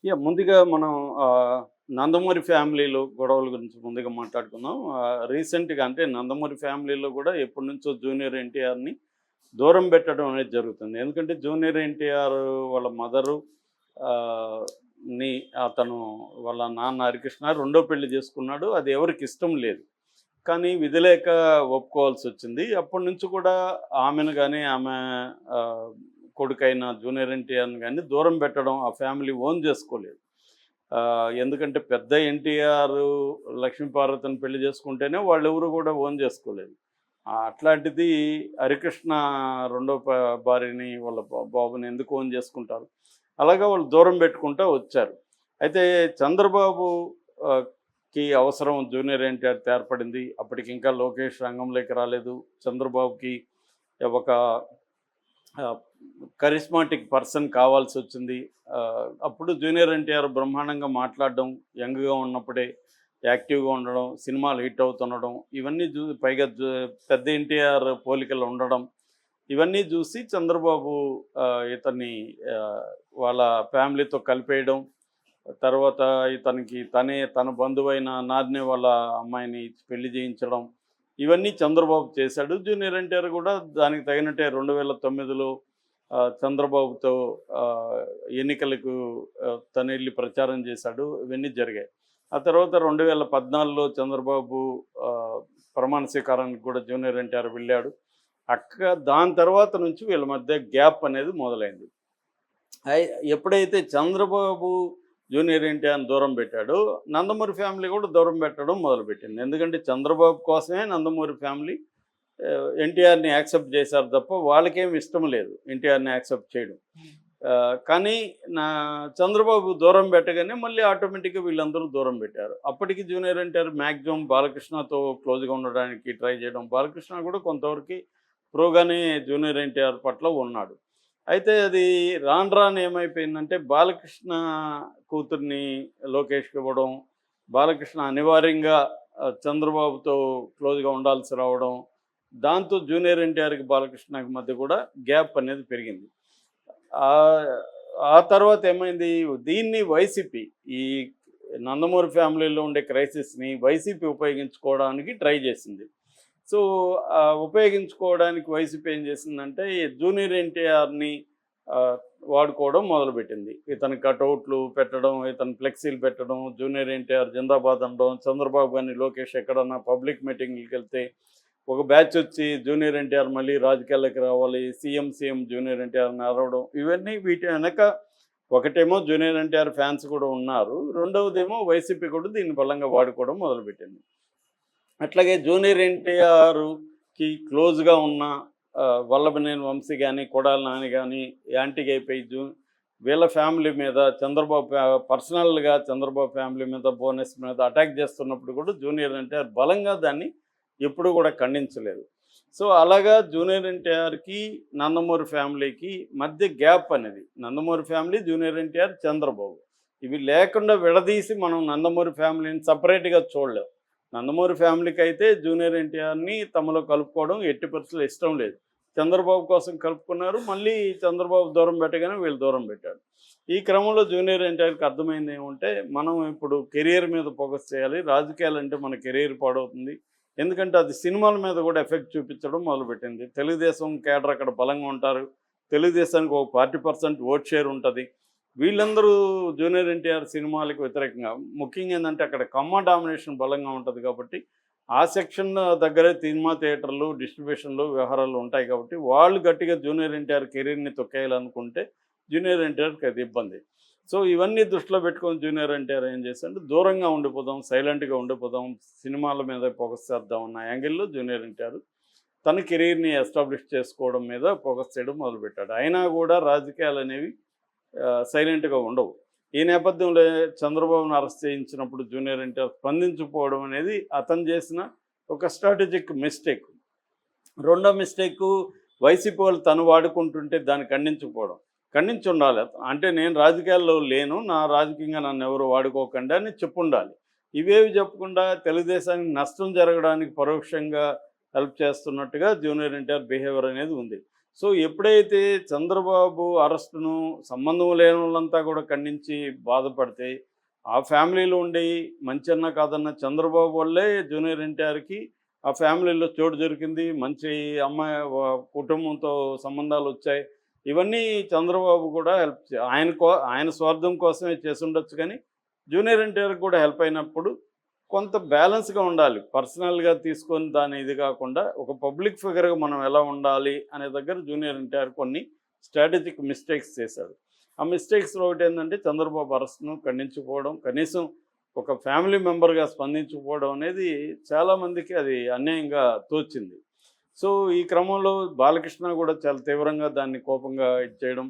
ముందుగా మనం నందమూరి ఫ్యామిలీలో గొడవల గురించి ముందుగా మాట్లాడుకుందాం. రీసెంట్‌గా అంటే నందమూరి ఫ్యామిలీలో గూడా ఎప్పటినుంచో జూనియర్ ఎన్టీఆర్‌ని దూరం పెట్టడం అనేది జరుగుతుంది. ఎందుకంటే జూనియర్ ఎన్టీఆర్ వాళ్ళ మదరు ఆహ్, ని అతను వాళ్ళ నాన్న హరికృష్ణ రెండో పెళ్లి చేసుకున్నాడు. అది ఎవరికీ ఇష్టం లేదు. కానీ విధి లేక ఒప్పుకోవాల్సొచ్చింది. అప్పటినుంచి కూడా ఆమెను గాని, ఆమె ఆహ్, కొడుకైన జూనియర్ ఎన్టీఆర్‌ని గాని దూరం పెట్టడం ఆ ఫ్యామిలీ ఓన్ చేసుకోలేదు. ఎందుకంటే పెద్ద ఎన్టీఆర్, లక్ష్మీపార్వతిని పెళ్లి చేసుకుంటేనే వాళ్ళెవరు కూడా ఓన్ చేసుకోలేదు. అట్లాంటిది హరికృష్ణ రెండో భార్యని వాళ్ళ బాబుని ఎందుకు ఓన్ చేసుకుంటారు? అలాగా వాళ్ళు దూరం పెట్టుకుంటా వచ్చారు. అయితే చంద్రబాబు ఆహ్, అవసరం జూనియర్ ఎన్టీఆర్ ఏర్పడింది. అప్పటికింకా లోకేష్ రంగంలోకి రాలేదు. చంద్రబాబుకి ఒక ఆహ్, కరిస్మాటిక్ పర్సన్ కావాల్సొచ్చింది. అప్పుడు జూనియర్ ఎన్టీఆర్ బ్రహ్మాండంగా మాట్లాడడం, యంగ్‌గా ఉన్నప్పుడే యాక్టివ్‌గా ఉండడం, సినిమాలు హిట్ అవుతుండడం, ఇవన్నీ పైగా పెద్ద ఎన్టీఆర్ పోలికలు ఉండడం, ఇవన్నీ చూసి చంద్రబాబు ఇతన్ని ఆహ్, వాళ్ళ ఫ్యామిలీతో కలిపేయడం, తర్వాత ఇతనికి తన బంధువైన నాదిని వాళ్ళ అమ్మాయిని పెళ్లి చేయించడం, ఇవన్నీ చంద్రబాబు చేశాడు. జూనియర్ ఎన్టీఆర్ కూడా దానికి తగినట్టే 2009లో చంద్రబాబుతో ఆహ్, ఎన్నికలకు తనెళ్ళి ప్రచారం చేశాడు. ఇవన్నీ జరిగాయి. ఆ తర్వాత 2014లో చంద్రబాబు ఆహ్, ప్రమాణ స్వీకారానికి కూడా జూనియర్ ఎన్టీఆర్ వెళ్ళాడు. దాని తర్వాత నుంచి వీళ్ళ మధ్య గ్యాప్ అనేది మొదలైంది. అయి ఎప్పుడైతే చంద్రబాబు జూనియర్ ఎన్టీఆర్‌ని దూరం పెట్టాడో, నందమూరి ఫ్యామిలీ కూడా దూరం పెట్టడం మొదలుపెట్టింది. ఎందుకంటే చంద్రబాబు కోసమే నందమూరి ఫ్యామిలీ ఎన్టీఆర్‌ని యాక్సెప్ట్ చేశారు తప్ప వాళ్ళకేమి ఇష్టం లేదు ఎన్టీఆర్‌ని యాక్సెప్ట్ చేయడం. కానీ నా చంద్రబాబు దూరం పెట్టగానే మళ్ళీ ఆటోమేటిక్‌గా వీళ్ళందరూ దూరం పెట్టారు. అప్పటికి జూనియర్ ఎన్టీఆర్ మాక్సిమం బాలకృష్ణతో క్లోజ్‌గా ఉండడానికి ట్రై చేయడం. బాలకృష్ణ కూడా కొంతవరకు ప్రోగానే జూనియర్ ఎన్టీఆర్ పట్ల ఉన్నాడు. అయితే అది రాను రాను ఏమైపోయిందంటే బాలకృష్ణ కూతుర్ని లోకేష్‌కి ఇవ్వడం, బాలకృష్ణ అనివార్యంగా చంద్రబాబుతో క్లోజ్‌గా ఉండాల్సి రావడం, దాంతో జూనియర్ ఎన్టీఆర్‌కి బాలకృష్ణకి మధ్య కూడా గ్యాప్ అనేది పెరిగింది. ఆహ్, ఆ తర్వాత ఏమైంది, దీన్ని వైసీపీ ఈ నందమూరి ఫ్యామిలీలో ఉండే క్రైసిస్‌ని వైసీపీ ఉపయోగించుకోవడానికి ట్రై చేసింది. సో, ఉపయోగించుకోవడానికి వైసీపీ ఏం చేసిందంటే, ఈ జూనియర్ ఎన్టీఆర్‌ని ఆహ్, వాడుకోవడం మొదలుపెట్టింది. ఇతని కటౌట్లు పెట్టడం, ఇతని ఫ్లెక్సీలు పెట్టడం, జూనియర్ ఎన్టీఆర్ జిందాబాద్ అనడం, చంద్రబాబు గాని, లోకేష్ ఎక్కడన్నా పబ్లిక్ మీటింగ్‌లకెళ్తే ఒక బ్యాచ్ వచ్చి జూనియర్ ఎన్టీఆర్ మళ్ళీ రాజకీయాల్లోకి రావాలి, సీఎం జూనియర్ ఎన్టీఆర్‌ని అరవడం, ఇవన్నీ వీటి వెనక ఒకటేమో జూనియర్ ఎన్టీఆర్ ఫ్యాన్స్ కూడా ఉన్నారు. రెండవదేమో వైసీపీ కూడా దీన్ని బలంగా వాడుకోవడం మొదలుపెట్టింది. అట్లాగే జూనియర్ ఎన్టీఆర్‌కి క్లోజ్‌గా ఉన్న వల్లభనేని వంశీ గాని, కొడాలి నాని గాని యాంటీగా అయిపోయి వీళ్ళ ఫ్యామిలీ మీద చంద్రబాబు పర్సనల్‌గా చంద్రబాబు ఫ్యామిలీ మీద, బోనస్ మీద అటాక్ చేస్తున్నప్పుడు కూడా జూనియర్ ఎన్టీఆర్ బలంగా దాన్ని ఎప్పుడూ కూడా ఖండించలేదు. సో, అలాగా జూనియర్ ఎన్టీఆర్‌కి, నందమూరి ఫ్యామిలీకి మధ్య గ్యాప్ అనేది. Nandamuri family, junior NTR, Chandrababu. ఇవి లేకుండా విడదీసి మనం నందమూరి ఫ్యామిలీని సెపరేట్‌గా చూడలేం. నందమూరి ఫ్యామిలీకైతే జూనియర్ ఎన్టీఆర్‌ని తమలో కలుపుకోవడం ఎట్టి పరిస్థితుల్లో ఇష్టం లేదు. చంద్రబాబు కోసం కలుపుకున్నారు. మళ్ళీ చంద్రబాబు దూరం పెట్టగానే వీళ్ళు దూరం పెట్టారు. ఈ క్రమంలో జూనియర్ ఎన్టీఆర్‌కి అర్థమైంది ఏమంటే, మనం ఇప్పుడు కెరియర్ మీద ఫోకస్ చేయాలి. రాజకీయాలంటే మన కెరియర్ పాడవుతుంది. ఎందుకంటే అది సినిమాల మీద కూడా ఎఫెక్ట్ చూపించడం మొదలుపెట్టింది. తెలుగుదేశం కేడర్ అక్కడ బలంగా ఉంటారు. తెలుగుదేశానికి ఒక 40% ఓట్ షేర్ ఉంటది. వీళ్ళందరూ జూనియర్ ఎన్టీఆర్ సినిమాలకు వ్యతిరేకంగా ముఖ్యంగా ఏందంటే అక్కడ కమ్మ డామినేషన్ బలంగా ఉంటది కాబట్టి, ఆ సెక్షన్ దగ్గరే సినిమా థియేటర్లు, డిస్ట్రిబ్యూషన్‌లు, వ్యవహారాలు ఉంటాయి కాబట్టి, వాళ్ళు గట్టిగా జూనియర్ ఎన్టీఆర్ కెరీర్‌ని తొక్కేయాలనుకుంటే, జూనియర్ ఎన్టీఆర్‌కి అది ఇబ్బంది. సో, ఇవన్నీ దృష్టిలో పెట్టుకొని జూనియర్ ఎన్టీఆర్ ఏం చేశాడంటే, దూరంగా ఉండిపోదాం, సైలెంట్‌గా ఉండిపోదాం, సినిమాల మీద ఫోకస్ చేద్దాం అన్న యాంగిల్‌లో జూనియర్ ఎన్టీఆర్ తన కెరీర్‌ని ఎస్టాబ్లిష్ చేసుకోవడం మీద ఫోకస్ చేయడం మొదలుపెట్టాడు. అయినా కూడా రాజకీయాలనేవి సైలెంట్‌గా ఉండవు. ఈ నేపథ్యంలో చంద్రబాబును అరెస్ట్ చేయించినప్పుడు జూనియర్ ఎన్టీఆర్ స్పందించకపోవడం అనేది అతను చేసిన ఒక స్ట్రాటజిక్ మిస్టేక్. రెండో మిస్టేకు వైసీపీ వాళ్ళు తను వాడుకుంటుంటే దాన్ని ఖండించకపోవడం. ఖండించుండాలి. అంటే నేను రాజకీయాల్లో లేను. రాజకీయంగా నన్నెవరు వాడుకోకండి అని చెప్పుండాలి. ఇవేవి చెప్పకుండా తెలుగుదేశానికి నష్టం జరగడానికి పరోక్షంగా హెల్ప్ చేస్తున్నట్టుగా జూనియర్ ఎన్టీఆర్ బిహేవియర్ అనేది ఉంది. సో ఎప్పుడైతే చంద్రబాబు అరెస్టును సంబంధం లేని వాళ్ళంతా కూడా ఖండించి బాధపడితే, ఆ ఫ్యామిలీలో ఉండి మంచన్నా కాదన్న చంద్రబాబు వల్లే జూనియర్ ఎన్టీఆర్‌కి ఆ ఫ్యామిలీలో చోటు దొరికింది. మంచి అమ్మాయి కుటుంబంతో సంబంధాలొచ్చాయి. ఇవన్నీ చంద్రబాబు కూడా హెల్ప్ ఆయన స్వార్థం కోసమే చేసుండొచ్చు కానీ, జూనియర్ ఎన్టీఆర్‌కి కూడా హెల్ప్ అయినప్పుడు కొంత బ్యాలెన్స్‌గా ఉండాలి. పర్సనల్‌గా తీసుకొని దాని ఇది కాకుండా, ఒక పబ్లిక్ ఫిగర్‌గా మనం ఎలా ఉండాలి అనే దగ్గర జూనియర్ ఎన్టీఆర్ కొన్ని స్ట్రాటజిక్ మిస్టేక్స్ చేశాడు. ఆ మిస్టేక్స్‌లో ఒకటేందంటే చంద్రబాబు అరెస్ట్‌ను ఖండించకపోవడం, కనీసం ఒక ఫ్యామిలీ మెంబర్‌గా స్పందించకపోవడం అనేది చాలామందికి అది అన్యాయంగా తోచింది. సో, ఈ క్రమంలో బాలకృష్ణ కూడా చాలా తీవ్రంగా దాన్ని కోపంగా ఇది చేయడం.